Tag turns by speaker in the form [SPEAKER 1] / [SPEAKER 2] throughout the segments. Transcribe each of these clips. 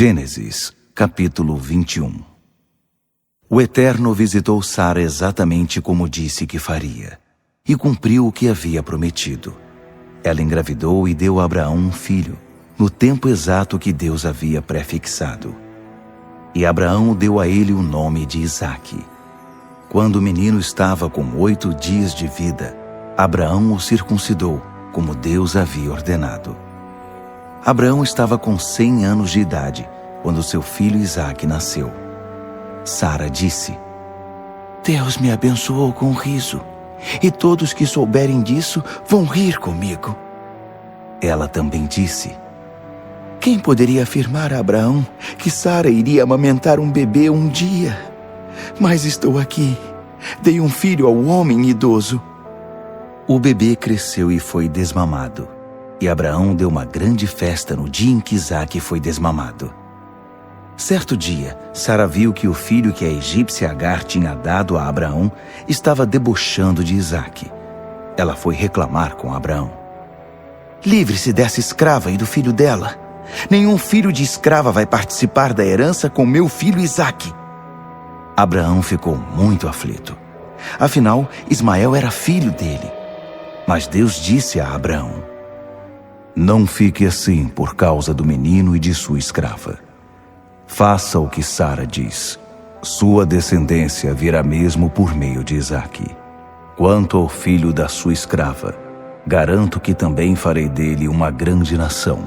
[SPEAKER 1] Gênesis, capítulo 21. O Eterno visitou Sara exatamente como disse que faria, e cumpriu o que havia prometido. Ela engravidou e deu a Abraão um filho, no tempo exato que Deus havia prefixado. E Abraão deu a ele o nome de Isaque. Quando o menino estava com 8 dias de vida, Abraão o circuncidou, como Deus havia ordenado. Abraão estava com 100 anos de idade, quando seu filho Isaque nasceu. Sara disse: Deus me abençoou com riso, e todos que souberem disso vão rir comigo. Ela também disse: Quem poderia afirmar a Abraão que Sara iria amamentar um bebê um dia? Mas estou aqui, dei um filho ao homem idoso. O bebê cresceu e foi desmamado. E Abraão deu uma grande festa no dia em que Isaque foi desmamado. Certo dia, Sara viu que o filho que a egípcia Agar tinha dado a Abraão estava debochando de Isaque. Ela foi reclamar com Abraão. Livre-se dessa escrava e do filho dela. Nenhum filho de escrava vai participar da herança com meu filho Isaque. Abraão ficou muito aflito. Afinal, Ismael era filho dele. Mas Deus disse a Abraão: Não fique assim por causa do menino e de sua escrava. Faça o que Sara diz. Sua descendência virá mesmo por meio de Isaque. Quanto ao filho da sua escrava, garanto que também farei dele uma grande nação,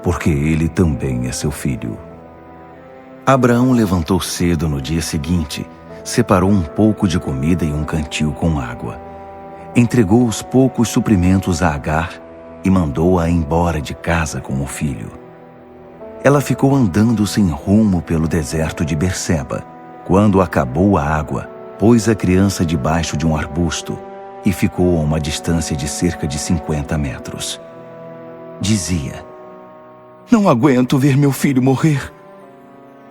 [SPEAKER 1] porque ele também é seu filho. Abraão levantou cedo no dia seguinte, separou um pouco de comida e um cantil com água. Entregou os poucos suprimentos a Agar e mandou-a embora de casa com o filho. Ela ficou andando sem rumo pelo deserto de Berseba. Quando acabou a água, pôs a criança debaixo de um arbusto e ficou a uma distância de cerca de 50 metros. Dizia: Não aguento ver meu filho morrer.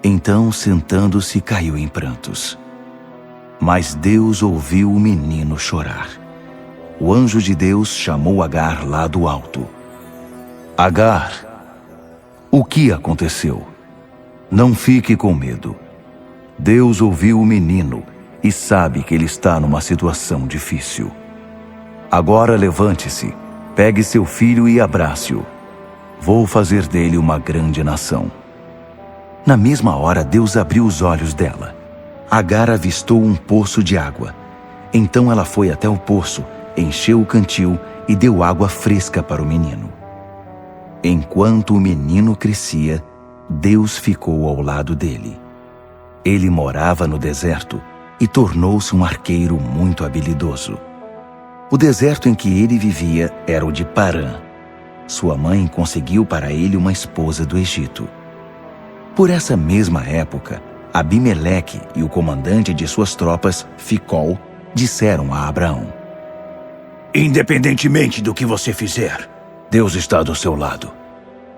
[SPEAKER 1] Então, sentando-se, caiu em prantos. Mas Deus ouviu o menino chorar. O anjo de Deus chamou Agar lá do alto. Agar, o que aconteceu? Não fique com medo. Deus ouviu o menino e sabe que ele está numa situação difícil. Agora levante-se, pegue seu filho e abrace-o. Vou fazer dele uma grande nação. Na mesma hora, Deus abriu os olhos dela. Agar avistou um poço de água. Então ela foi até o poço, encheu o cantil e deu água fresca para o menino. Enquanto o menino crescia, Deus ficou ao lado dele. Ele morava no deserto e tornou-se um arqueiro muito habilidoso. O deserto em que ele vivia era o de Parã. Sua mãe conseguiu para ele uma esposa do Egito. Por essa mesma época, Abimeleque e o comandante de suas tropas, Ficol, disseram a Abraão: Independentemente do que você fizer, Deus está do seu lado.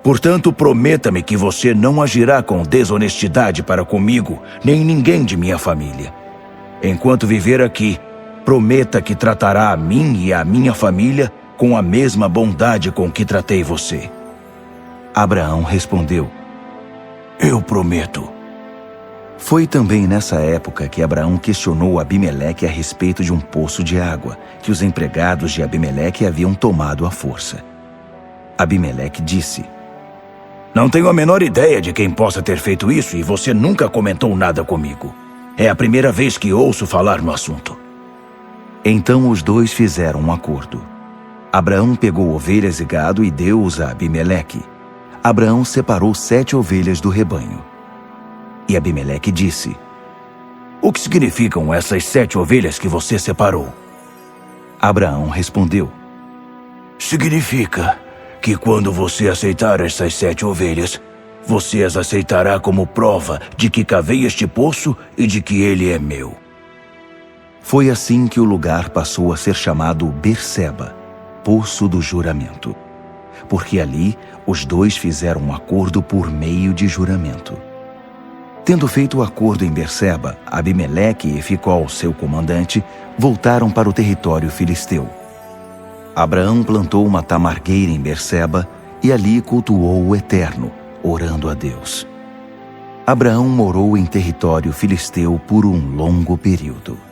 [SPEAKER 1] Portanto, prometa-me que você não agirá com desonestidade para comigo, nem ninguém de minha família. Enquanto viver aqui, prometa que tratará a mim e a minha família com a mesma bondade com que tratei você. Abraão respondeu: Eu prometo. Foi também nessa época que Abraão questionou Abimeleque a respeito de um poço de água que os empregados de Abimeleque haviam tomado à força. Abimeleque disse: Não tenho a menor ideia de quem possa ter feito isso e você nunca comentou nada comigo. É a primeira vez que ouço falar no assunto. Então os dois fizeram um acordo. Abraão pegou ovelhas e gado e deu-os a Abimeleque. Abraão separou 7 ovelhas do rebanho. E Abimeleque disse: O que significam essas 7 ovelhas que você separou? Abraão respondeu: Significa que quando você aceitar essas 7 ovelhas, você as aceitará como prova de que cavei este poço e de que ele é meu. Foi assim que o lugar passou a ser chamado Berseba, Poço do Juramento, porque ali os dois fizeram um acordo por meio de juramento. Tendo feito o acordo em Berseba, Abimeleque e Ficol, seu comandante, voltaram para o território filisteu. Abraão plantou uma tamargueira em Berseba e ali cultuou o Eterno, orando a Deus. Abraão morou em território filisteu por um longo período.